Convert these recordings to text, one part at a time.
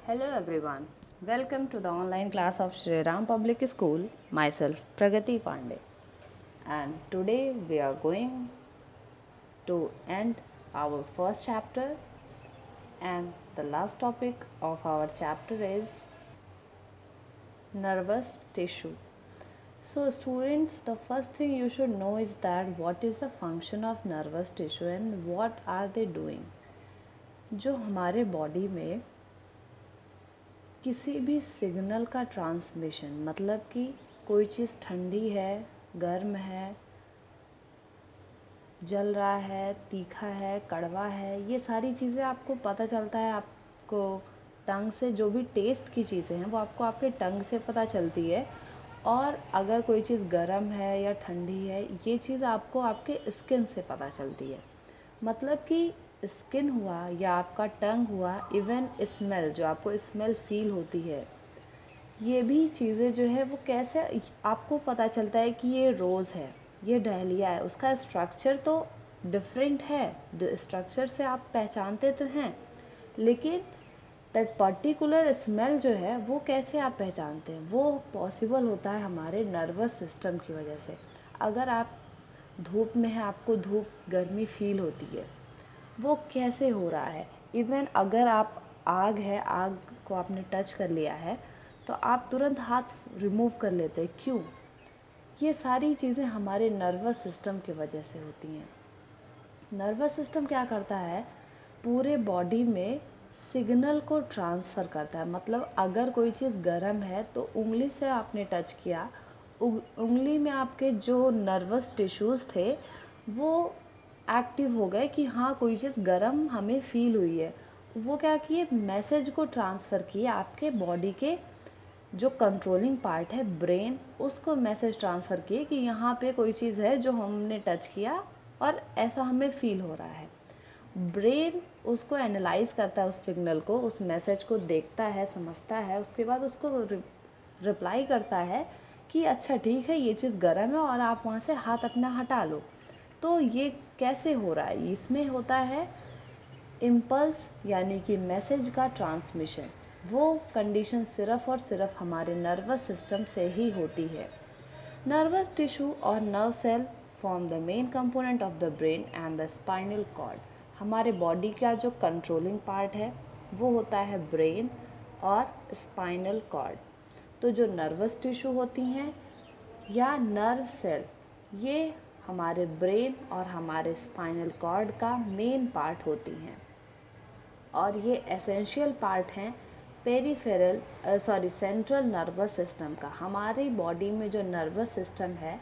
Hello everyone. Welcome to the online class of Shri Ram Public School. Myself Pragati Pandey. And today we are going to end our first chapter, and the last topic of our chapter is nervous tissue. So students, the first thing you should know is that what is the function of nervous tissue and what are they doing. जो हमारे body में किसी भी signal का transmission, मतलब कि कोई चीज़ ठंडी है, गर्म है, जल रहा है, तीखा है, कड़वा है, ये सारी चीज़ें आपको पता चलता है आपको टंग से। जो भी टेस्ट की चीज़ें हैं वो आपको आपके टंग से पता चलती है। और अगर कोई चीज़ गर्म है या ठंडी है, ये चीज़ आपको आपके स्किन से पता चलती है। मतलब कि स्किन हुआ या आपका टंग हुआ, इवन स्मेल, जो आपको स्मेल फील होती है, ये भी चीज़ें जो है वो कैसे आपको पता चलता है कि ये रोज़ है, ये डहलिया है। उसका स्ट्रक्चर तो डिफरेंट है, स्ट्रक्चर से आप पहचानते तो हैं, लेकिन दैट पर्टिकुलर स्मेल जो है वो कैसे आप पहचानते हैं, वो पॉसिबल होता है हमारे नर्वस सिस्टम की वजह से। अगर आप धूप में हैं, आपको धूप गर्मी फील होती है, वो कैसे हो रहा है। इवन अगर आप आग है, आग को आपने टच कर लिया है तो आप तुरंत हाथ रिमूव कर लेते हैं। क्यों? ये सारी चीज़ें हमारे नर्वस सिस्टम की वजह से होती हैं। नर्वस सिस्टम क्या करता है, पूरे बॉडी में सिग्नल को ट्रांसफ़र करता है। मतलब अगर कोई चीज़ गर्म है तो उंगली से आपने टच किया, उंगली में आपके जो नर्वस टिश्यूज़ थे वो एक्टिव हो गए कि हाँ कोई चीज़ गर्म हमें फील हुई है। वो क्या किए, मैसेज को ट्रांसफ़र किए आपके बॉडी के जो कंट्रोलिंग पार्ट है, ब्रेन, उसको मैसेज ट्रांसफ़र किए कि यहाँ पे कोई चीज़ है जो हमने टच किया और ऐसा हमें फील हो रहा है। ब्रेन उसको एनालाइज करता है, उस सिग्नल को, उस मैसेज को देखता है, समझता है, उसके बाद उसको रिप्लाई करता है कि अच्छा ठीक है, ये चीज़ गर्म है और आप वहाँ से हाथ अपना हटा लो। तो ये कैसे हो रहा है, इसमें होता है इम्पल्स, यानी कि मैसेज का ट्रांसमिशन। वो कंडीशन सिर्फ और सिर्फ हमारे नर्वस सिस्टम से ही होती है। नर्वस टिश्यू और nerve cell form the main component of the brain and the spinal cord. हमारे बॉडी का जो कंट्रोलिंग पार्ट है वो होता है ब्रेन और स्पाइनल कॉर्ड। तो जो नर्वस टिश्यू होती हैं या नर्व सेल, ये हमारे ब्रेन और हमारे स्पाइनल कॉर्ड का मेन पार्ट होती हैं और ये एसेंशियल पार्ट हैं सेंट्रल नर्वस सिस्टम का। हमारी बॉडी में जो नर्वस सिस्टम है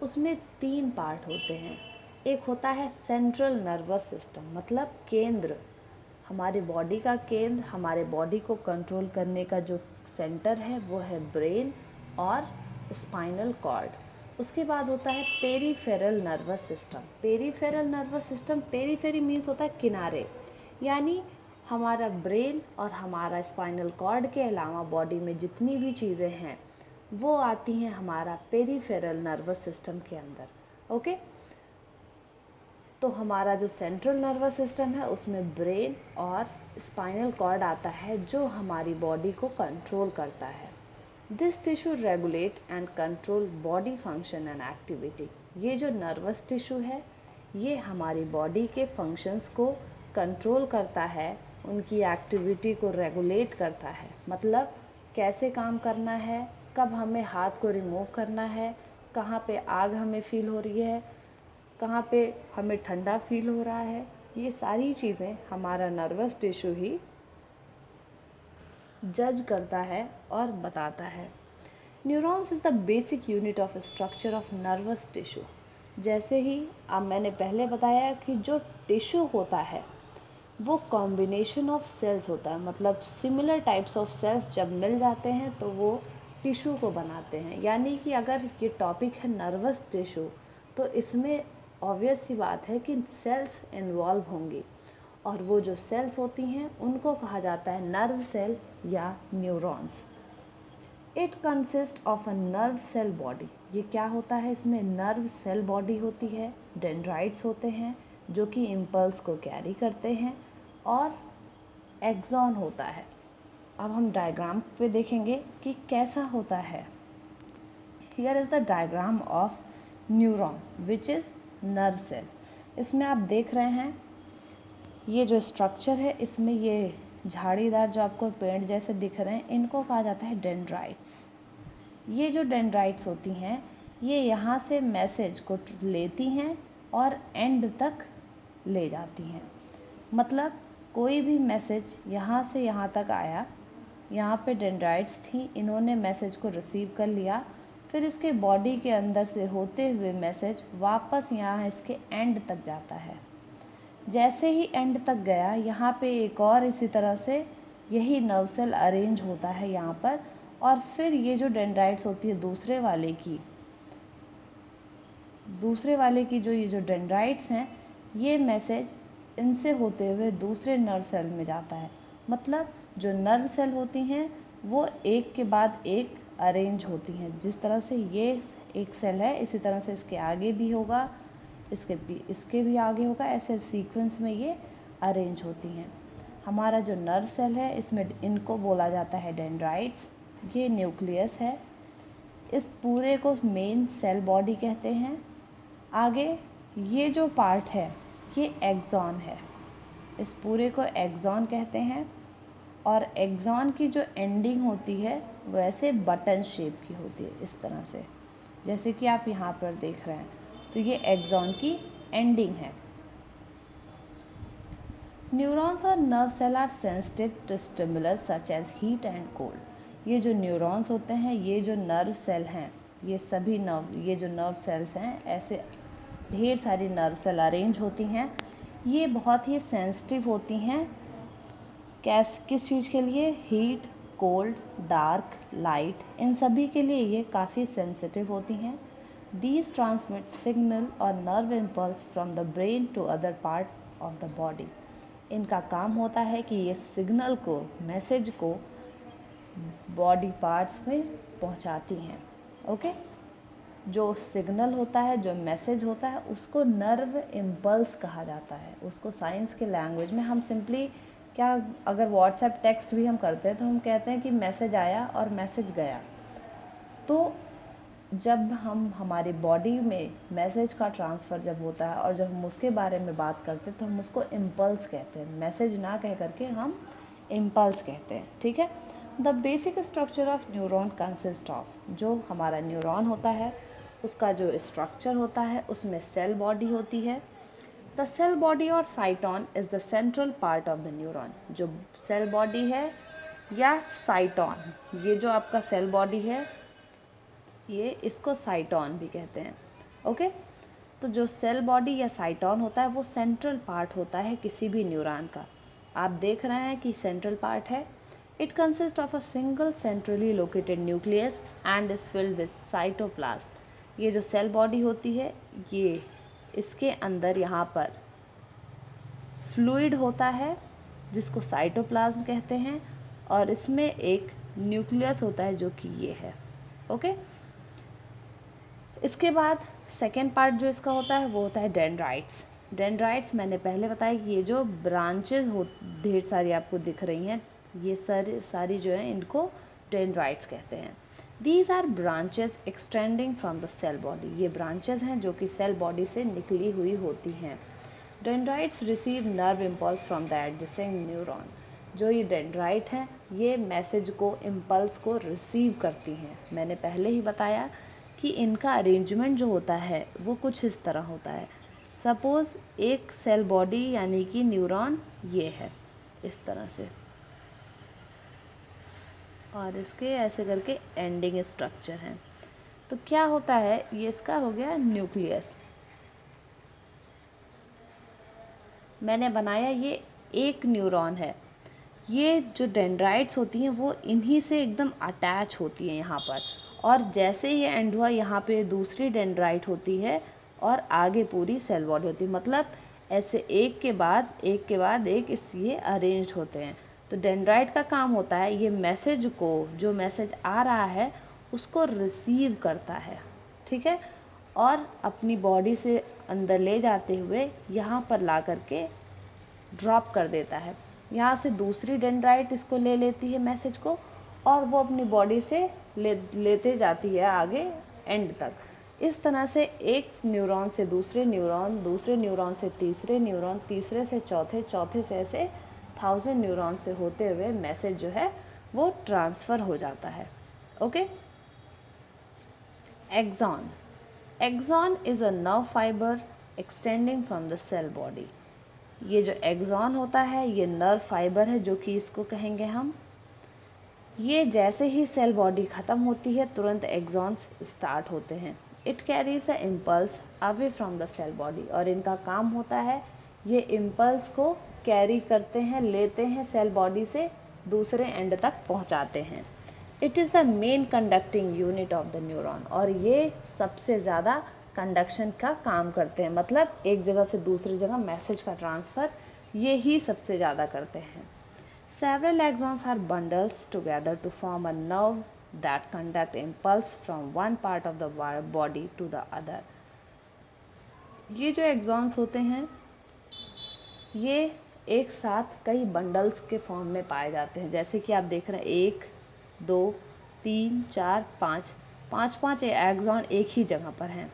उसमें 3 पार्ट होते हैं। एक होता है सेंट्रल नर्वस सिस्टम, मतलब केंद्र, हमारी बॉडी का केंद्र, हमारे बॉडी को कंट्रोल करने का जो सेंटर है वो है ब्रेन और स्पाइनल कॉर्ड। उसके बाद होता है peripheral nervous system. Peripheral nervous system, periphery means होता है किनारे, यानी हमारा ब्रेन और हमारा स्पाइनल कॉर्ड के अलावा बॉडी में जितनी भी चीज़ें हैं वो आती हैं हमारा पेरीफेरल नर्वस सिस्टम के अंदर। ओके, तो हमारा जो सेंट्रल नर्वस सिस्टम है उसमें ब्रेन और स्पाइनल कॉर्ड आता है जो हमारी बॉडी को कंट्रोल करता है। This tissue regulate and control body function and activity. ये जो नर्वस टिश्यू है ये हमारी बॉडी के फंक्शंस को कंट्रोल करता है, उनकी एक्टिविटी को रेगुलेट करता है। मतलब कैसे काम करना है, कब हमें हाथ को रिमूव करना है, कहाँ पे आग हमें फील हो रही है, कहाँ पे हमें ठंडा फील हो रहा है, ये सारी चीज़ें हमारा नर्वस टिश्यू ही जज करता है और बताता है। Neurons is the basic unit of structure of nervous tissue. जैसे ही अब मैंने पहले बताया कि जो टिश्यू होता है वो कॉम्बिनेशन ऑफ सेल्स होता है, मतलब सिमिलर टाइप्स ऑफ सेल्स जब मिल जाते हैं तो वो टिश्यू को बनाते हैं। यानी कि अगर ये टॉपिक है नर्वस टिश्यू तो इसमें ऑब्वियस सी बात है कि सेल्स इन्वॉल्व होंगी और वो जो सेल्स होती हैं उनको कहा जाता है नर्व सेल या neurons. It consist of a nerve cell body. ये क्या होता है, इसमें नर्व सेल बॉडी होती है, डेंड्राइट्स होते हैं जो कि इम्पल्स को कैरी करते हैं और एक्सॉन होता है। अब हम डायग्राम पे देखेंगे कि कैसा होता है। Here is the diagram of neuron which is nerve cell. इसमें आप देख रहे हैं ये जो स्ट्रक्चर है, इसमें ये झाड़ीदार जो आपको पेड़ जैसे दिख रहे हैं, इनको कहा जाता है डेंड्राइट्स। ये जो डेंड्राइट्स होती हैं, ये यहाँ से मैसेज को लेती हैं और एंड तक ले जाती हैं। मतलब कोई भी मैसेज यहाँ से यहाँ तक आया, यहाँ पे डेंड्राइट्स थी, इन्होंने मैसेज को रिसीव कर लिया, फिर इसके बॉडी के अंदर से होते हुए मैसेज वापस यहाँ इसके एंड तक जाता है। जैसे ही एंड तक गया, यहाँ पे एक और इसी तरह से यही नर्व सेल अरेंज होता है यहाँ पर, और फिर ये जो डेंड्राइट्स होती है दूसरे वाले की जो ये जो डेंड्राइट्स हैं, ये मैसेज इनसे होते हुए दूसरे नर्व सेल में जाता है। मतलब जो नर्व सेल होती हैं वो एक के बाद एक अरेंज होती हैं। जिस तरह से ये एक सेल है, इसी तरह से इसके आगे भी होगा, इसके भी आगे होगा, ऐसे सीक्वेंस में ये अरेंज होती हैं। हमारा जो नर्व सेल है, इसमें इनको बोला जाता है डेंड्राइट्स। ये न्यूक्लियस है। इस पूरे को मेन सेल बॉडी कहते हैं। आगे ये जो पार्ट है ये एक्सॉन है। इस पूरे को एक्सॉन कहते हैं। और एक्सॉन की जो एंडिंग होती है वैसे बटन शेप की होती है, इस तरह से, जैसे कि आप यहाँ पर देख रहे हैं। तो ये एक्सॉन की एंडिंग है। न्यूरॉन्स और nerve cell are sensitive to stimulus such as heat and cold. ये जो न्यूरॉन्स होते हैं, ये जो नर्व सेल हैं, ये सभी ये जो नर्व सेल्स हैं, ऐसे ढेर सारी नर्व सेल अरेंज होती हैं। ये बहुत ही सेंसिटिव होती हैं किस चीज़ के लिए? हीट, कोल्ड, डार्क, लाइट, इन सभी के लिए ये काफ़ी सेंसिटिव होती हैं। These transmit signal or nerve impulse from the brain to other part of the body. इनका काम होता है कि ये सिग्नल को, मैसेज को बॉडी पार्ट्स में पहुंचाती हैं। ओके, जो सिग्नल होता है, जो मैसेज होता है, उसको नर्व इम्पल्स कहा जाता है। उसको साइंस के लैंग्वेज में हम सिंपली क्या, अगर व्हाट्सएप टेक्स्ट भी हम करते हैं तो हम कहते हैं कि मैसेज आया और मैसेज गया। तो जब हम हमारी बॉडी में मैसेज का ट्रांसफ़र जब होता है और जब हम उसके बारे में बात करते हैं तो हम उसको इम्पल्स कहते हैं। मैसेज ना कह करके हम इम्पल्स कहते हैं। ठीक है। The basic structure of neuron consist of, जो हमारा न्यूरॉन होता है उसका जो स्ट्रक्चर होता है उसमें सेल बॉडी होती है। द सेल बॉडी और cyton is the central part of the neuron. जो सेल बॉडी है या साइटॉन, ये जो आपका सेल बॉडी है, ये इसको साइटॉन भी कहते हैं। ओके, तो जो सेल बॉडी या साइटॉन होता है वो सेंट्रल पार्ट होता है किसी भी न्यूरॉन का। आप देख रहे हैं कि सेंट्रल पार्ट है। It consist of a single centrally located nucleus and is filled with cytoplasm. ये जो सेल बॉडी होती है, ये इसके अंदर यहाँ पर फ्लूइड होता है जिसको साइटोप्लाज्म कहते हैं, और इसमें एक न्यूक्लियस होता है जो कि ये है। ओके, इसके बाद सेकेंड पार्ट जो इसका होता है वो होता है डेंड्राइट्स। डेंड्राइट्स मैंने पहले बताया कि ये जो ब्रांचेस हो ढेर सारी आपको दिख रही हैं, ये सारी जो है इनको डेंड्राइट्स कहते हैं। These are branches extending from the cell body. ये ब्रांचेस हैं जो कि सेल बॉडी से निकली हुई होती हैं। Dendrites receive nerve impulse from the adjacent neuron. जो ये डेंड्राइट है ये मैसेज को, इम्पल्स को रिसीव करती हैं। मैंने पहले ही बताया कि इनका अरेंजमेंट जो होता है वो कुछ इस तरह होता है। सपोज़ एक सेल बॉडी यानी कि न्यूरॉन ये है इस तरह से, और इसके ऐसे करके एंडिंग स्ट्रक्चर है। तो क्या होता है, ये इसका हो गया न्यूक्लियस। मैंने बनाया ये एक न्यूरॉन है। ये जो डेंड्राइट्स होती हैं वो इन्हीं से एकदम अटैच होती हैं यहाँ पर, और जैसे ही एंड हुआ यहाँ पे दूसरी डेंड्राइट होती है और आगे पूरी सेल बॉडी होती है। मतलब ऐसे एक के बाद एक इस ये अरेंज होते हैं। तो डेंड्राइट का काम होता है ये मैसेज को, जो मैसेज आ रहा है उसको रिसीव करता है, ठीक है, और अपनी बॉडी से अंदर ले जाते हुए यहाँ पर ला करके ड्रॉप कर देता है। यहाँ से दूसरी डेंड्राइट इसको ले लेती है मैसेज को, और वो अपनी बॉडी से लेते जाती है आगे एंड तक। इस तरह से एक न्यूरॉन से दूसरे न्यूरॉन, दूसरे न्यूरॉन से तीसरे न्यूरॉन, तीसरे से चौथे, चौथे से ऐसे 1000 न्यूरॉन से होते हुए मैसेज जो है वो ट्रांसफ़र हो जाता है। Okay. Axon. Axon is a nerve fibre extending from the cell body. ये जो एक्सॉन होता है ये नर्व फाइबर है, जो कि इसको कहेंगे हम। ये जैसे ही सेल बॉडी ख़त्म होती है तुरंत एक्सॉन्स स्टार्ट होते हैं। It carries the impulse away from the cell body, और इनका काम होता है ये इम्पल्स को कैरी करते हैं, लेते हैं सेल बॉडी से दूसरे एंड तक पहुंचाते हैं। It is the main conducting unit of the neuron, और ये सबसे ज़्यादा कंडक्शन का काम करते हैं, मतलब एक जगह से दूसरी जगह मैसेज का ट्रांसफ़र ये ही सबसे ज़्यादा करते हैं। Several axons are bundles together to form a nerve that conduct impulse from one part of the body to the other. ये जो एक्सॉन्स होते हैं ये एक साथ कई बंडल्स के फॉर्म में पाए जाते हैं, जैसे कि आप देख रहे हैं 1 2 3 4 5 5 एक्सॉन एक ही जगह पर हैं।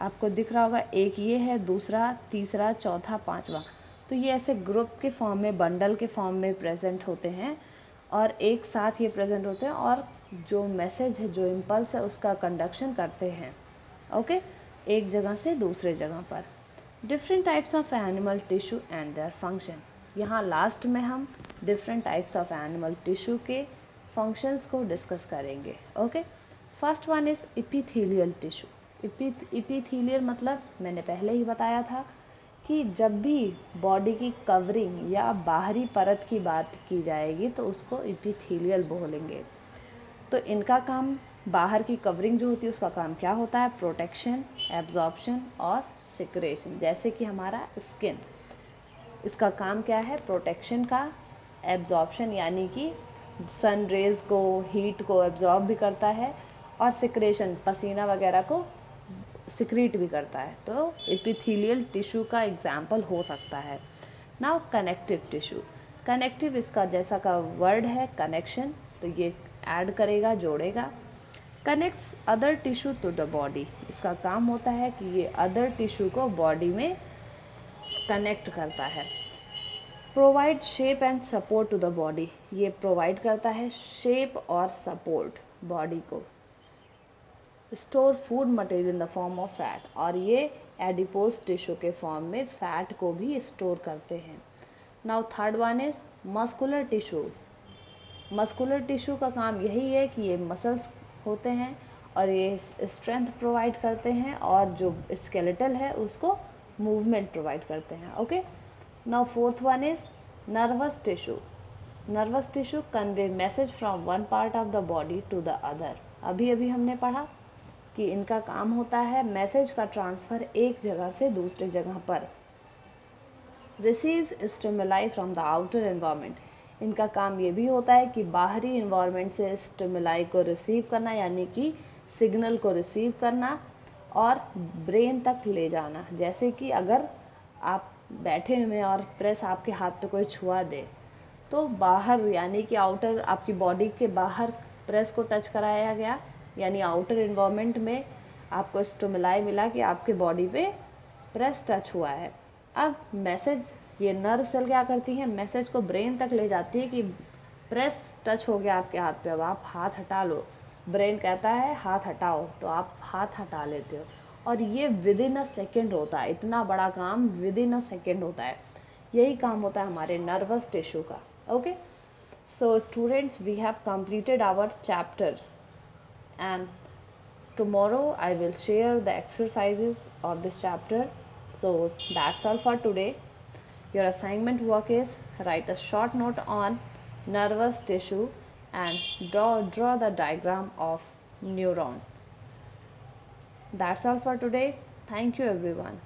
आपको दिख रहा होगा, एक ये है, दूसरा, तीसरा, चौथा, पांचवा। तो ये ऐसे ग्रुप के फॉर्म में, बंडल के फॉर्म में प्रेजेंट होते हैं और एक साथ ये प्रेजेंट होते हैं, और जो मैसेज है, जो इम्पल्स है, उसका कंडक्शन करते हैं। ओके, एक जगह से दूसरे जगह पर। Different types of animal tissue and their function. यहाँ लास्ट में हम different types of animal tissue के फंक्शंस को डिस्कस करेंगे। Okay, first one is epithelial tissue. Epithelial मतलब मैंने पहले ही बताया था कि जब भी बॉडी की कवरिंग या बाहरी परत की बात की जाएगी तो उसको इपिथेलियल बोलेंगे। तो इनका काम, बाहर की कवरिंग जो होती है उसका काम क्या होता है? प्रोटेक्शन, एब्जॉर्प्शन और सिक्रेशन। जैसे कि हमारा स्किन, इसका काम क्या है? प्रोटेक्शन का, एब्जॉर्प्शन यानी कि सन रेज को, हीट को एब्जॉर्ब भी करता है, और सिक्रेशन, पसीना वगैरह को सिक्रीट भी करता है। तो एपिथेलियल टिश्यू का एग्जाम्पल हो सकता है। Now connective tissue. कनेक्टिव इसका जैसा का वर्ड है कनेक्शन, तो ये ऐड करेगा, जोड़ेगा। Connects other tissue to the body. इसका काम होता है कि ये अदर टिश्यू को बॉडी में कनेक्ट करता है। Provide shape and support to the body. ये प्रोवाइड करता है शेप और सपोर्ट बॉडी को। Store food material in the form of fat, और ये एडिपोज टिश्यू के फॉर्म में फैट को भी स्टोर करते हैं। Now third one is muscular tissue. Muscular tissue का काम यही है कि ये मसल्स होते हैं और ये स्ट्रेंथ प्रोवाइड करते हैं, और जो स्केलेटल है उसको मूवमेंट प्रोवाइड करते हैं। Okay, now fourth one is nervous tissue. Nervous tissue convey message from one part of the body to the other. अभी अभी हमने पढ़ा कि इनका काम होता है मैसेज का ट्रांसफ़र एक जगह से दूसरे जगह पर। Receives stimuli from the outer environment. इनका काम ये भी होता है कि बाहरी इन्वायरमेंट से स्टिमुलाई को रिसीव करना, यानी कि सिग्नल को रिसीव करना और ब्रेन तक ले जाना। जैसे कि अगर आप बैठे हुए और प्रेस आपके हाथ पे कोई छुआ दे, तो बाहर यानी कि आउटर, आपकी बॉडी के बाहर प्रेस को टच कराया गया, यानी आउटर इन्वायरमेंट में आपको स्टिमुलाई मिला कि आपके बॉडी पे प्रेस टच हुआ है। अब मैसेज, ये नर्व सेल क्या करती है? मैसेज को ब्रेन तक ले जाती है कि प्रेस टच हो गया आपके हाथ पे, अब आप हाथ हटा लो। ब्रेन कहता है हाथ हटाओ, तो आप हाथ हटा लेते हो, और ये विद इन अ सेकेंड होता है। इतना बड़ा काम विद इन अ सेकेंड होता है। यही काम होता है हमारे नर्वस टिश्यू का। Okay, so students, we have completed our chapter, and tomorrow I will share the exercises of this chapter. So that's all for today. Your assignment work is write a short note on nervous tissue and draw the diagram of neuron. That's all for today. Thank you everyone.